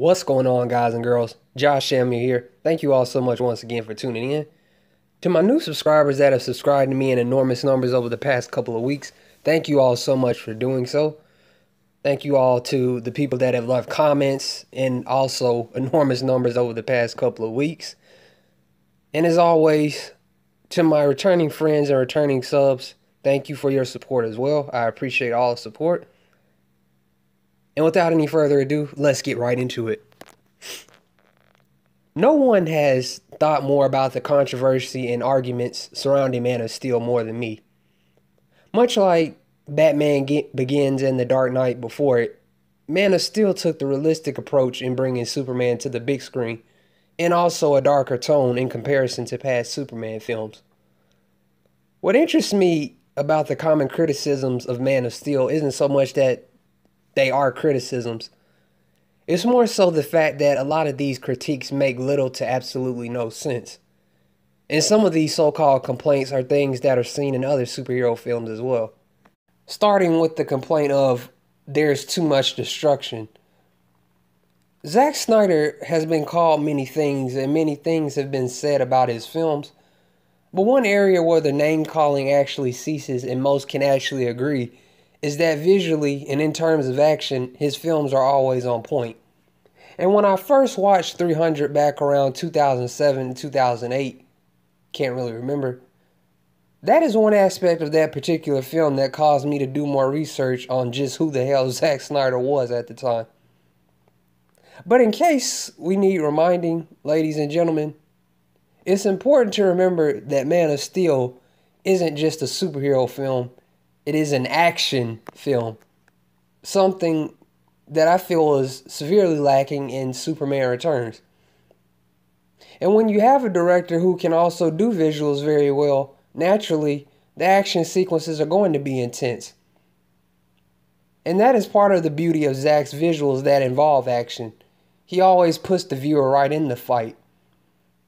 What's going on, guys and girls? Josh Shamir here. Thank you all so much once again for tuning in. To my new subscribers that have subscribed to me in enormous numbers over the past couple of weeks, thank you all so much for doing so. Thank you all to the people that have left comments in also enormous numbers over the past couple of weeks. And as always, to my returning friends and returning subs, thank you for your support as well. I appreciate all the support. And without any further ado, let's get right into it. No one has thought more about the controversy and arguments surrounding Man of Steel more than me. Much like Batman Begins and The Dark Knight before it, Man of Steel took the realistic approach in bringing Superman to the big screen, and also a darker tone in comparison to past Superman films. What interests me about the common criticisms of Man of Steel isn't so much that they are criticisms. It's more so the fact that a lot of these critiques make little to absolutely no sense. And some of these so-called complaints are things that are seen in other superhero films as well. Starting with the complaint of there's too much destruction. Zack Snyder has been called many things, and many things have been said about his films. But one area where the name-calling actually ceases and most can actually agree is that visually and in terms of action, his films are always on point. And when I first watched 300 back around 2007, 2008, can't really remember, that is one aspect of that particular film that caused me to do more research on just who the hell Zack Snyder was at the time. But in case we need reminding, ladies and gentlemen, it's important to remember that Man of Steel isn't just a superhero film. It is an action film, something that I feel is severely lacking in Superman Returns. And when you have a director who can also do visuals very well, naturally, the action sequences are going to be intense. And that is part of the beauty of Zack's visuals that involve action. He always puts the viewer right in the fight.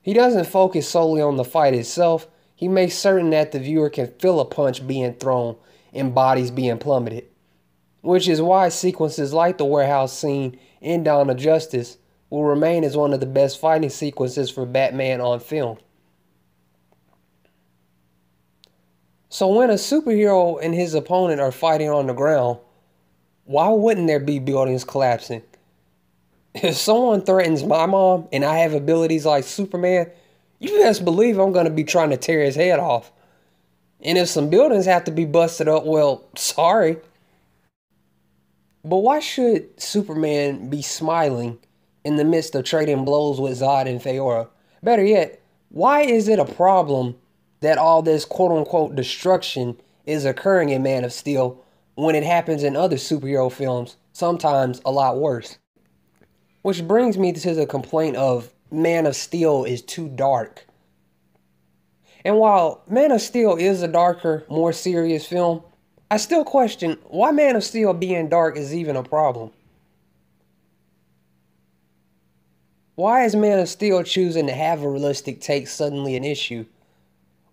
He doesn't focus solely on the fight itself. He makes certain that the viewer can feel a punch being thrown and bodies being plummeted, which is why sequences like the warehouse scene in Dawn of Justice will remain as one of the best fighting sequences for Batman on film. So when a superhero and his opponent are fighting on the ground, why wouldn't there be buildings collapsing? If someone threatens my mom and I have abilities like Superman, you best believe I'm going to be trying to tear his head off. And if some buildings have to be busted up, well, sorry. But why should Superman be smiling in the midst of trading blows with Zod and Feora? Better yet, why is it a problem that all this quote-unquote destruction is occurring in Man of Steel when it happens in other superhero films, sometimes a lot worse? Which brings me to the complaint of Man of Steel is too dark. And while Man of Steel is a darker, more serious film, I still question why Man of Steel being dark is even a problem. Why is Man of Steel choosing to have a realistic take suddenly an issue?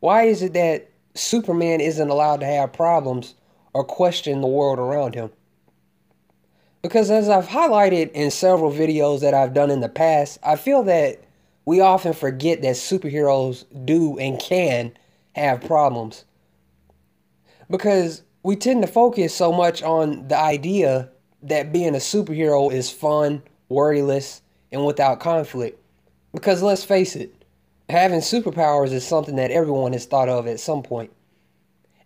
Why is it that Superman isn't allowed to have problems or question the world around him? Because as I've highlighted in several videos that I've done in the past, I feel that we often forget that superheroes do and can have problems. Because we tend to focus so much on the idea that being a superhero is fun, worryless, and without conflict. Because let's face it, having superpowers is something that everyone has thought of at some point.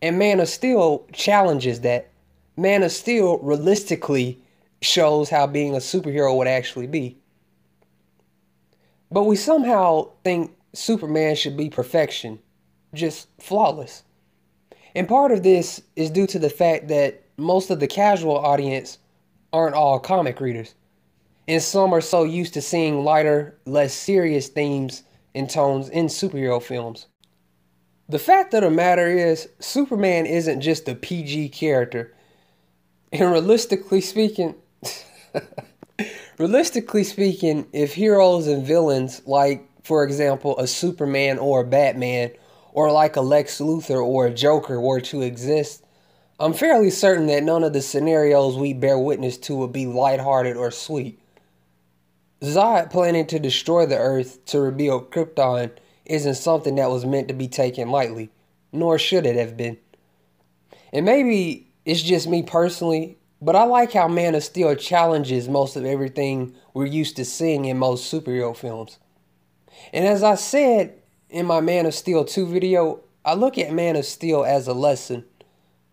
And Man of Steel challenges that. Man of Steel realistically shows how being a superhero would actually be. But we somehow think Superman should be perfection, just flawless. And part of this is due to the fact that most of the casual audience aren't all comic readers. And some are so used to seeing lighter, less serious themes and tones in superhero films. The fact of the matter is, Superman isn't just a PG character. And realistically speaking, if heroes and villains like, for example, a Superman or a Batman, or like a Lex Luthor or a Joker were to exist, I'm fairly certain that none of the scenarios we bear witness to would be lighthearted or sweet. Zod planning to destroy the Earth to rebuild Krypton isn't something that was meant to be taken lightly, nor should it have been. And maybe it's just me personally, but I like how Man of Steel challenges most of everything we're used to seeing in most superhero films. And as I said in my Man of Steel 2 video, I look at Man of Steel as a lesson.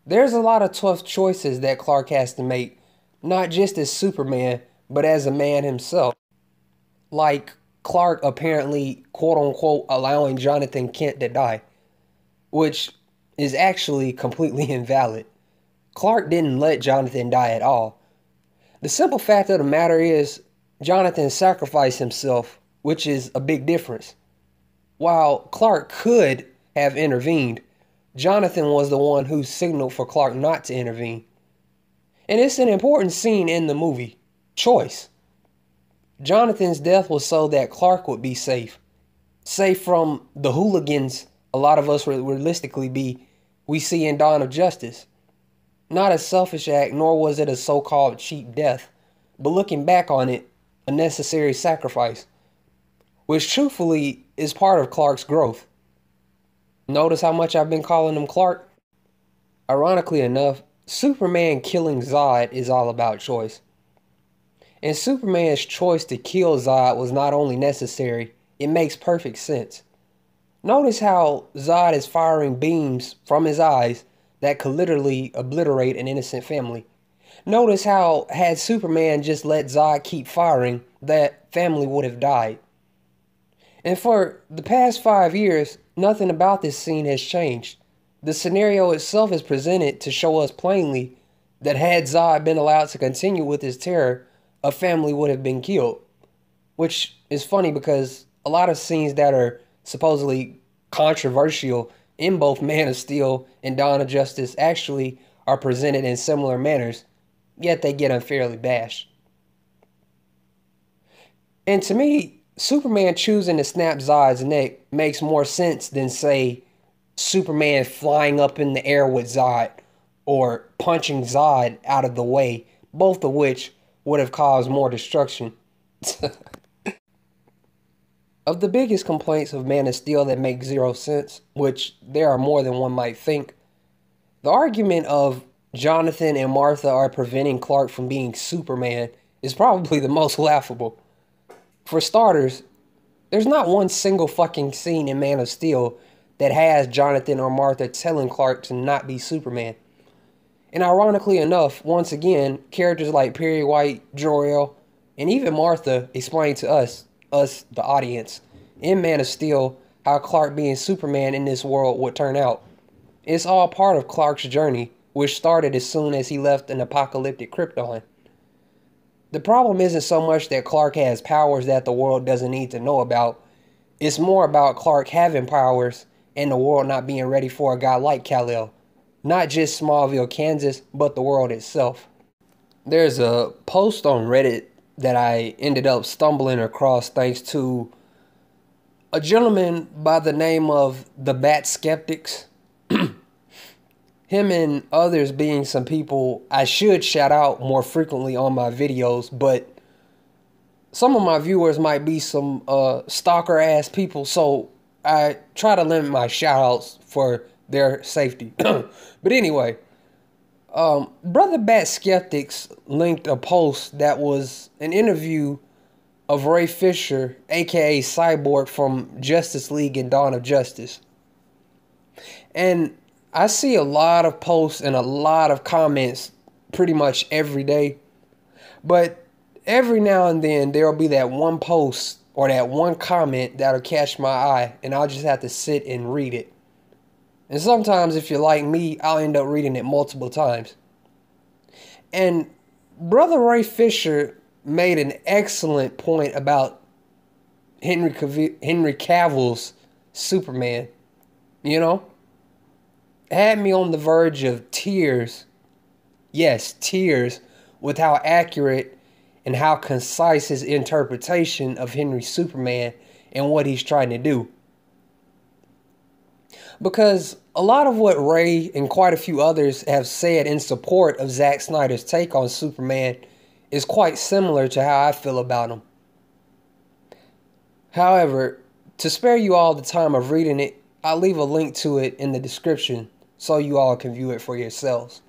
There's a lot of tough choices that Clark has to make, not just as Superman, but as a man himself. Like Clark apparently, quote unquote, allowing Jonathan Kent to die, which is actually completely invalid. Clark didn't let Jonathan die at all. The simple fact of the matter is, Jonathan sacrificed himself, which is a big difference. While Clark could have intervened, Jonathan was the one who signaled for Clark not to intervene. And it's an important scene in the movie. Choice. Jonathan's death was so that Clark would be safe. Safe from the hooligans a lot of us realistically we see in Dawn of Justice. Not a selfish act, nor was it a so-called cheap death, but looking back on it, a necessary sacrifice, which truthfully is part of Clark's growth. Notice how much I've been calling him Clark? Ironically enough, Superman killing Zod is all about choice. And Superman's choice to kill Zod was not only necessary, it makes perfect sense. Notice how Zod is firing beams from his eyes that could literally obliterate an innocent family. Notice how, had Superman just let Zod keep firing, that family would have died. And for the past 5 years, nothing about this scene has changed. The scenario itself is presented to show us plainly that had Zod been allowed to continue with his terror, a family would have been killed. Which is funny because a lot of scenes that are supposedly controversial in both Man of Steel and Dawn of Justice actually are presented in similar manners, yet they get unfairly bashed. And to me, Superman choosing to snap Zod's neck makes more sense than, say, Superman flying up in the air with Zod or punching Zod out of the way, both of which would have caused more destruction. Of the biggest complaints of Man of Steel that make zero sense, which there are more than one might think, the argument of Jonathan and Martha are preventing Clark from being Superman is probably the most laughable. For starters, there's not one single fucking scene in Man of Steel that has Jonathan or Martha telling Clark to not be Superman. And ironically enough, once again, characters like Perry White, Jor-El, and even Martha explain to us, the audience, in Man of Steel, how Clark being Superman in this world would turn out. It's all part of Clark's journey, which started as soon as he left an apocalyptic Krypton. The problem isn't so much that Clark has powers that the world doesn't need to know about. It's more about Clark having powers and the world not being ready for a guy like Kal-El. Not just Smallville, Kansas, but the world itself. There's a post on Reddit that I ended up stumbling across thanks to a gentleman by the name of the Bat Skeptics. Him and others being some people I should shout out more frequently on my videos, but some of my viewers might be some stalker ass people, so I try to limit my shout outs for their safety. But anyway, Brother Bat Skeptics linked a post that was an interview of Ray Fischer, aka Cyborg from Justice League and Dawn of Justice. And I see a lot of posts and a lot of comments pretty much every day. But every now and then there'll be that one post or that one comment that'll catch my eye and I'll just have to sit and read it. And sometimes if you're like me, I'll end up reading it multiple times. And Brother Ray Fischer made an excellent point about Henry Cavill's Superman. You know? Had me on the verge of tears. Yes, tears with how accurate and how concise his interpretation of Henry's Superman and what he's trying to do. Because a lot of what Ray and quite a few others have said in support of Zack Snyder's take on Superman is quite similar to how I feel about him. However, to spare you all the time of reading it, I'll leave a link to it in the description so you all can view it for yourselves.